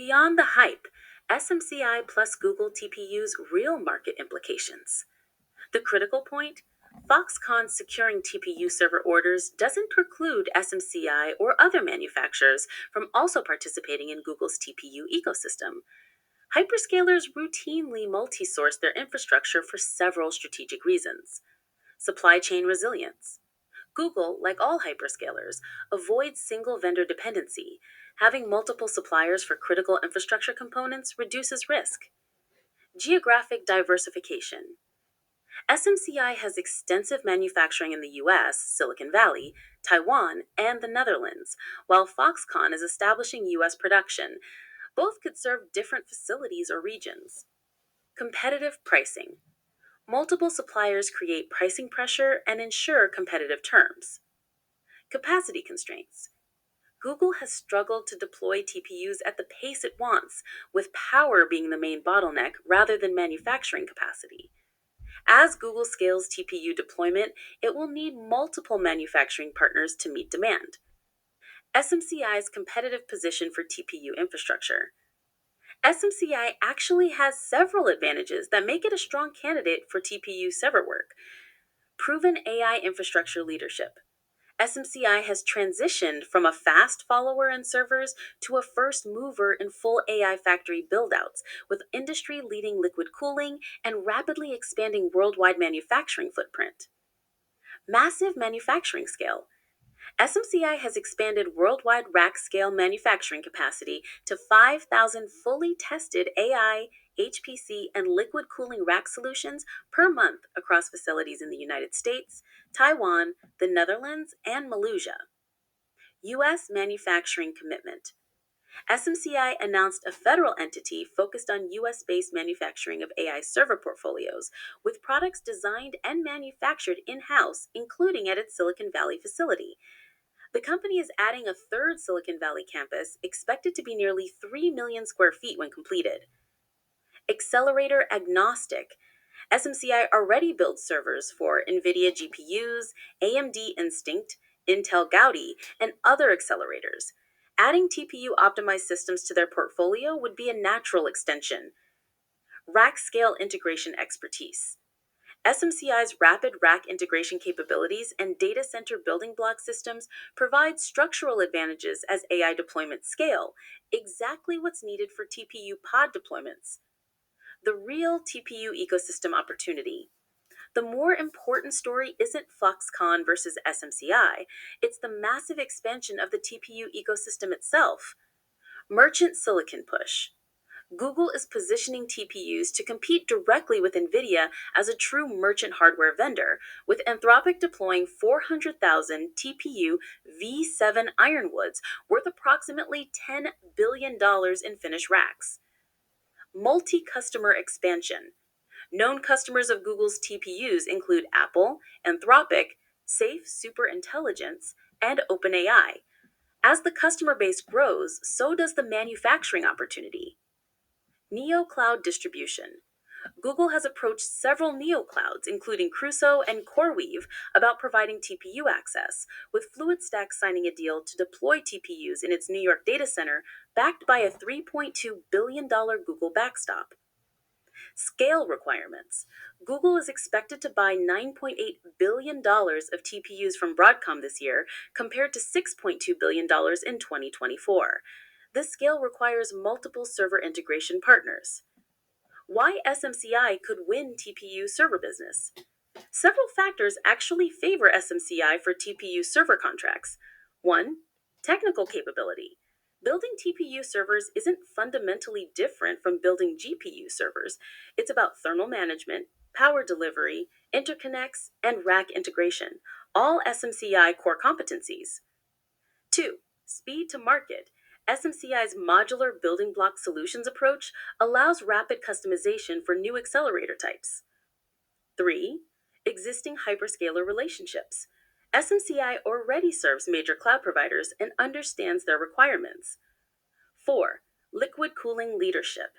Beyond the hype, SMCI plus Google TPU's real market implications. The critical point? Foxconn securing TPU server orders doesn't preclude SMCI or other manufacturers from also participating in Google's TPU ecosystem. Hyperscalers routinely multi source their infrastructure for several strategic reasons. Supply chain resilience. Google, like all hyperscalers, avoids single vendor dependency. Having multiple suppliers for critical infrastructure components reduces risk. Geographic diversification. SMCI has extensive manufacturing in the US, Silicon Valley, Taiwan, and the Netherlands, while Foxconn is establishing US production. Both could serve different facilities or regions. Competitive pricing. Multiple suppliers create pricing pressure and ensure competitive terms. Capacity constraints. Google has struggled to deploy TPUs at the pace it wants, with power being the main bottleneck rather than manufacturing capacity. As Google scales TPU deployment, it will need multiple manufacturing partners to meet demand. SMCI's competitive position for TPU infrastructure. SMCI actually has several advantages that make it a strong candidate for TPU server work. Proven AI infrastructure leadership. SMCI has transitioned from a fast follower in servers to a first mover in full AI factory buildouts, with industry-leading liquid cooling and rapidly expanding worldwide manufacturing footprint. Massive manufacturing scale. SMCI has expanded worldwide rack-scale manufacturing capacity to 5,000 fully tested AI, HPC, and liquid cooling rack solutions per month across facilities in the United States, Taiwan, the Netherlands, and Malaysia. U.S. manufacturing commitment. SMCI announced a federal entity focused on US-based manufacturing of AI server portfolios, with products designed and manufactured in-house, including at its Silicon Valley facility. The company is adding a third Silicon Valley campus, expected to be nearly 3 million square feet when completed. Accelerator agnostic. SMCI already builds servers for NVIDIA GPUs, AMD Instinct, Intel Gaudi, and other accelerators. Adding TPU-optimized systems to their portfolio would be a natural extension. Rack-scale integration expertise. SMCI's rapid rack integration capabilities and data center building block systems provide structural advantages as AI deployments scale, exactly what's needed for TPU pod deployments. The real TPU ecosystem opportunity. The more important story isn't Foxconn versus SMCI, it's the massive expansion of the TPU ecosystem itself. Merchant silicon push. Google is positioning TPUs to compete directly with NVIDIA as a true merchant hardware vendor, with Anthropic deploying 400,000 TPU V7 Ironwoods worth approximately $10 billion in finished racks. Multi-customer expansion. Known customers of Google's TPUs include Apple, Anthropic, Safe Superintelligence, and OpenAI. As the customer base grows, so does the manufacturing opportunity. Neo-cloud distribution. Google has approached several neo-clouds, including Crusoe and CoreWeave, about providing TPU access, with FluidStack signing a deal to deploy TPUs in its New York data center, backed by a $3.2 billion Google backstop. Scale requirements. Google is expected to buy $9.8 billion of TPUs from Broadcom this year, compared to $6.2 billion in 2024. This scale requires multiple server integration partners. Why SMCI could win TPU server business? Several factors actually favor SMCI for TPU server contracts. 1. Technical capability. Building TPU servers isn't fundamentally different from building GPU servers. It's about thermal management, power delivery, interconnects, and rack integration, all SMCI core competencies. 2. Speed to market. SMCI's modular building block solutions approach allows rapid customization for new accelerator types. 3. Existing hyperscaler relationships. SMCI already serves major cloud providers and understands their requirements. 4. Liquid cooling leadership.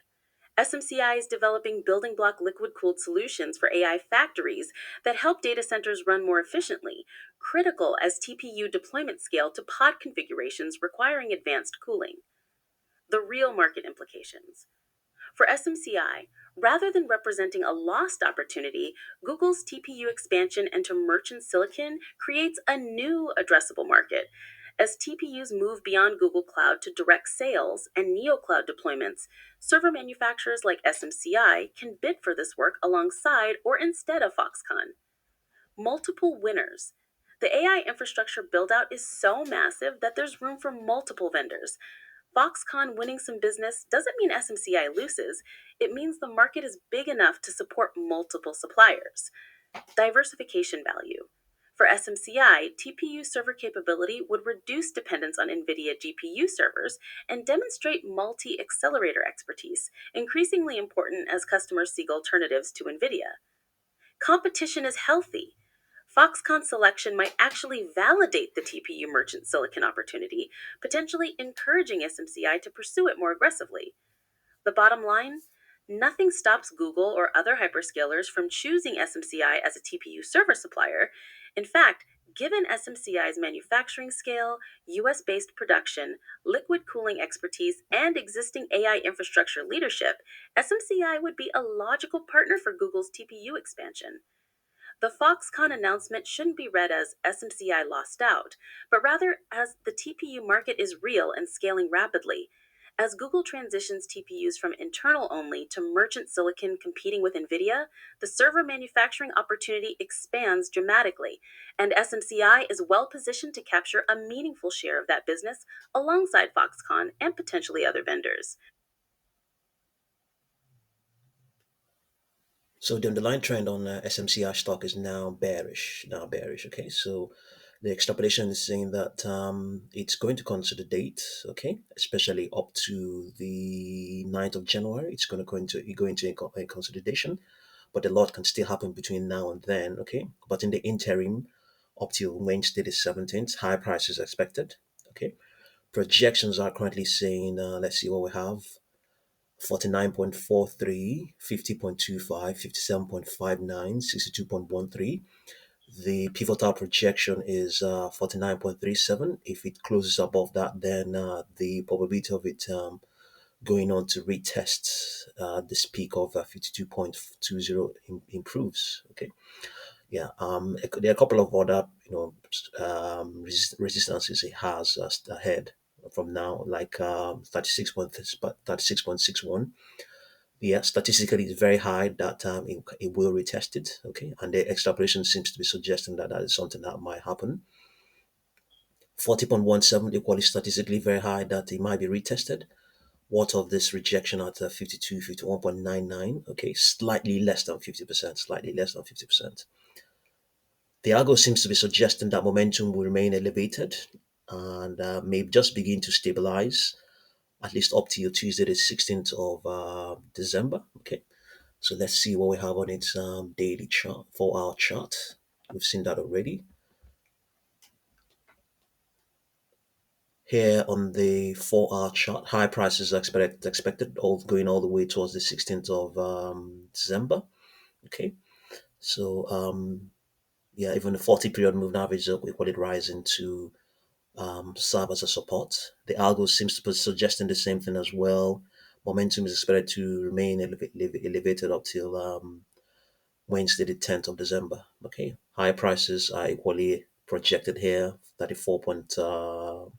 SMCI is developing building block liquid-cooled solutions for AI factories that help data centers run more efficiently, critical as TPU deployment scale to pod configurations requiring advanced cooling. The real market implications. For SMCI, rather than representing a lost opportunity, Google's TPU expansion into merchant silicon creates a new addressable market. As TPUs move beyond Google Cloud to direct sales and NeoCloud deployments, server manufacturers like SMCI can bid for this work alongside or instead of Foxconn. Multiple winners. The AI infrastructure buildout is so massive that there's room for multiple vendors. Foxconn winning some business doesn't mean SMCI loses, it means the market is big enough to support multiple suppliers. Diversification value. For SMCI, TPU server capability would reduce dependence on NVIDIA GPU servers and demonstrate multi accelerator expertise, increasingly important as customers seek alternatives to NVIDIA. Competition is healthy. Foxconn selection might actually validate the TPU merchant silicon opportunity, potentially encouraging SMCI to pursue it more aggressively. The bottom line, nothing stops Google or other hyperscalers from choosing SMCI as a TPU server supplier. In fact, given SMCI's manufacturing scale, US based production, liquid cooling expertise, and existing AI infrastructure leadership, SMCI would be a logical partner for Google's TPU expansion. The Foxconn announcement shouldn't be read as SMCI lost out, but rather as the TPU market is real and scaling rapidly. As Google transitions TPUs from internal only to merchant silicon competing with NVIDIA, the server manufacturing opportunity expands dramatically, and SMCI is well positioned to capture a meaningful share of that business alongside Foxconn and potentially other vendors. So the underlying trend on SMCI stock is now bearish. Now bearish. Okay, so the extrapolation is saying that it's going to consolidate. Okay, especially up to the 9th of January. It's going to go into a consolidation, but a lot can still happen between now and then. Okay, but in the interim, up till Wednesday the 17th, high prices expected. Okay, projections are currently saying. Let's see what we have. 49.43, 50.25, 57.59, 62.13. The pivotal projection is 49.37. If it closes above that, then the probability of it going on to retest this peak of 52.20 improves. Okay. Yeah. There are a couple of other, resistances it has ahead from now, like 36.61. Yeah, statistically, it's very high that it will retest it. Okay, and the extrapolation seems to be suggesting that that is something that might happen. 40.17 equally statistically very high that it might be retested. What of this rejection at 52, 51.99? Okay, slightly less than 50%, slightly less than 50%. The algo seems to be suggesting that momentum will remain elevated and may just begin to stabilize at least up till Tuesday, the 16th of December. Okay, so let's see what we have on its daily chart, 4-hour chart. We've seen that already. Here on the 4-hour chart, high prices are expected all going all the way towards the 16th of December. Okay, so yeah, even the 40 period moving average up equally rising to serve as a support. The algo seems to be suggesting the same thing as well. Momentum is expected to remain elevated up till Wednesday, the 10th of December. Okay, high prices are equally projected here 34.48,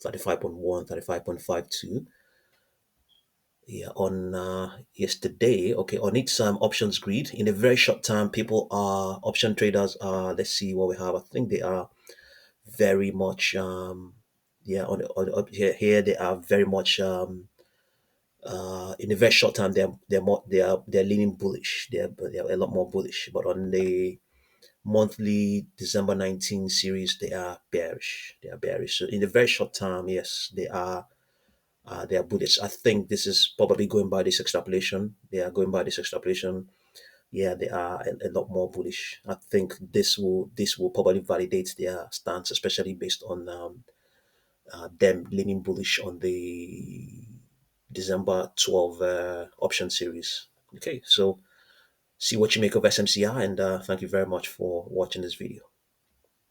35.1, 35.52. Yeah, on yesterday, okay, on its options grid, in a very short time, people are option traders are. Let's see what we have. I think they are very much yeah on here they are very much in a very short time they're leaning bullish. They're a lot more bullish, but on the monthly December 19 series they are bearish. They are bearish. So in a very short time, yes, they are bullish. I think this is probably going by this extrapolation. They are going by this extrapolation. Yeah, they are a lot more bullish. I think this will probably validate their stance, especially based on them leaning bullish on the December 12 option series. Okay, so see what you make of SMCI, and thank you very much for watching this video.